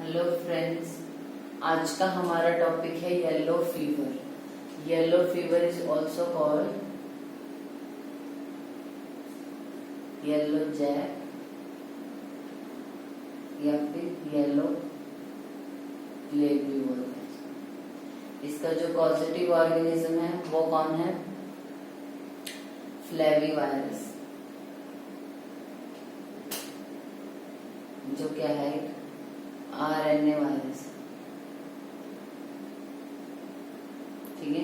Hello friends, आज का हमारा टॉपिक है yellow fever. Yellow fever is also called yellow jack या फिर येलो प्लेग भी बोलते हैं। इसका जो पॉजिटिव ऑर्गेनिज्म है वो कौन है? फ्लेवीवायरस, जो क्या है आरएनए वायरस। ठीक है,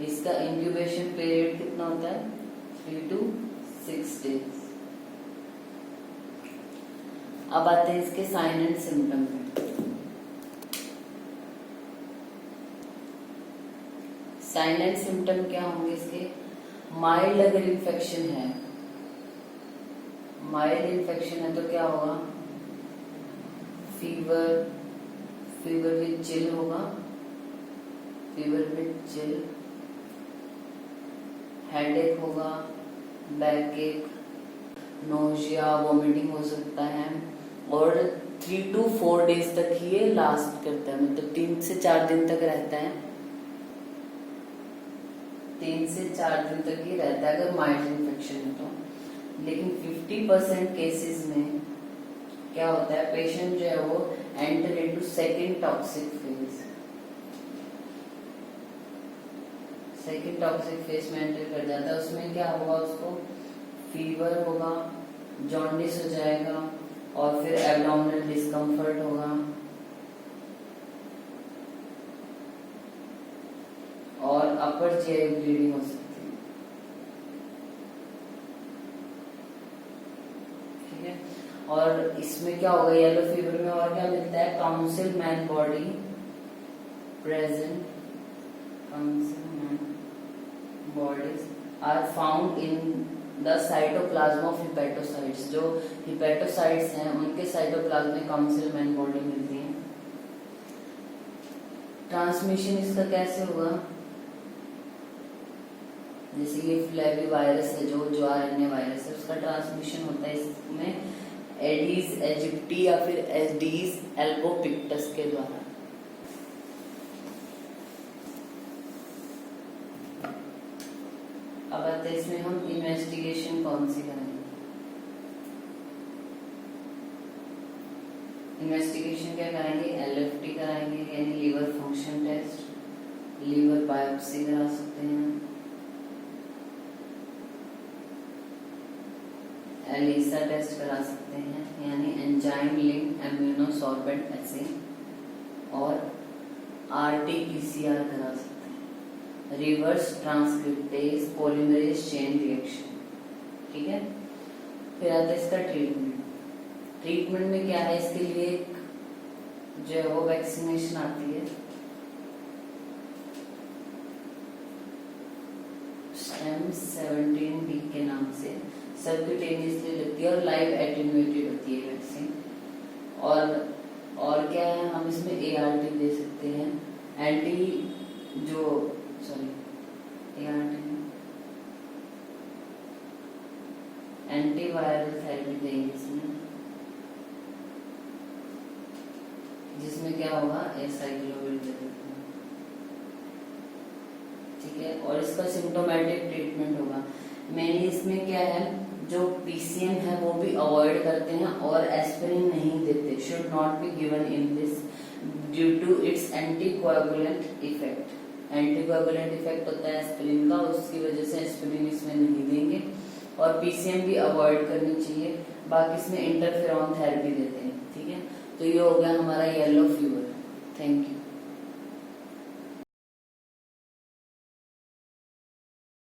इसका इंक्यूबेशन पीरियड कितना होता है? 3 to 6 डेज। अब आते हैं इसके साइन एंड सिम्टम पे। साइन एंड सिम्टम क्या होंगे इसके? माइल्ड अगर इन्फेक्शन है, माइल्ड इन्फेक्शन है तो क्या होगा? फीवर विद चिल होगा, फीवर विद चिल, हेडेक होगा, बैक एक, नोजिया, वॉमिटिंग हो सकता है और 3 to 4 डेज तक ही ये लास्ट करता है, मतलब 3 से 4 दिन तक रहता है। 3 से 4 दिन तक ही रहता है अगर माइल्ड इन्फेक्शन है तो। लेकिन 50% केसेस में क्या होता है, पेशेंट जो है वो enter into second toxic phase. Second toxic phase में एंटर कर जाता है। उसमें क्या होगा? उसको फीवर होगा, जॉन्डिस हो जाएगा और फिर एब्डोमिनल डिस्कम्फर्ट होगा और अपर जीआई ब्लीडिंग हो सकती है। ठीक है, और इसमें क्या होगा? येलो फीवर में और क्या मिलता है? Councilman body present, Councilman bodies are found in the cytoplasm of hepatocytes. जो हिपेटोसाइट्स हैं उनके साइटोप्लाज्म में काउंसिल मैन बॉडी मिलती है। ट्रांसमिशन इसका कैसे होगा? जैसे ये फ्लेवी वायरस है, जो आरएनए वायरस है, उसका ट्रांसमिशन होता है इसमें एडीज एजिप्टी या फिर एडीज एल्बोपिक्टस के द्वारा। अब आते हैं इसमें हम इन्वेस्टिगेशन कौन सी करेंगे। इन्वेस्टिगेशन क्या कराएंगे? एलएफटी कराएंगे, यानी liver function test, liver biopsy करा सकते हैं, एलिसा टेस्ट करा सकते हैं, यानी एंजाइम लिंक्ड इम्यूनोसॉर्बेंट एसे, और आरटी-पीसीआर करा सकते हैं, reverse transcriptase polymerase chain reaction. ठीक है, फिर आता है इसका ट्रीटमेंट। ट्रीटमेंट में क्या है? इसके लिए एक जो है वो वैक्सीनेशन आती है, M17B के नाम से, सबक्यूटेनियसली लगती है और लाइव एटेन्यूएटेड होती है वैक्सीन। और क्या है? हम इसमें ART दे सकते हैं, एंटीवायरल थेरेपी देंगे इसमें, जिसमें क्या होगा? एसाइक्लोविर दे देते हैं। ठीक है, और इसका सिम्टोमेटिक ट्रीटमेंट होगा। मेनली इसमें क्या है, जो पीसीएम है वो भी अवॉइड करते हैं और एस्पिरिन नहीं देते, should not be given in this due to its anticoagulant effect. Anticoagulant effect होता है एस्पिरिन का, उसकी वजह से एस्पिरिन इसमें नहीं देंगे और पीसीएम भी अवॉइड करनी चाहिए। बाकी इसमें इंटरफेरॉन थेरेपी देते हैं। ठीक है, तो ये हो गया हमारा येलो फीवर।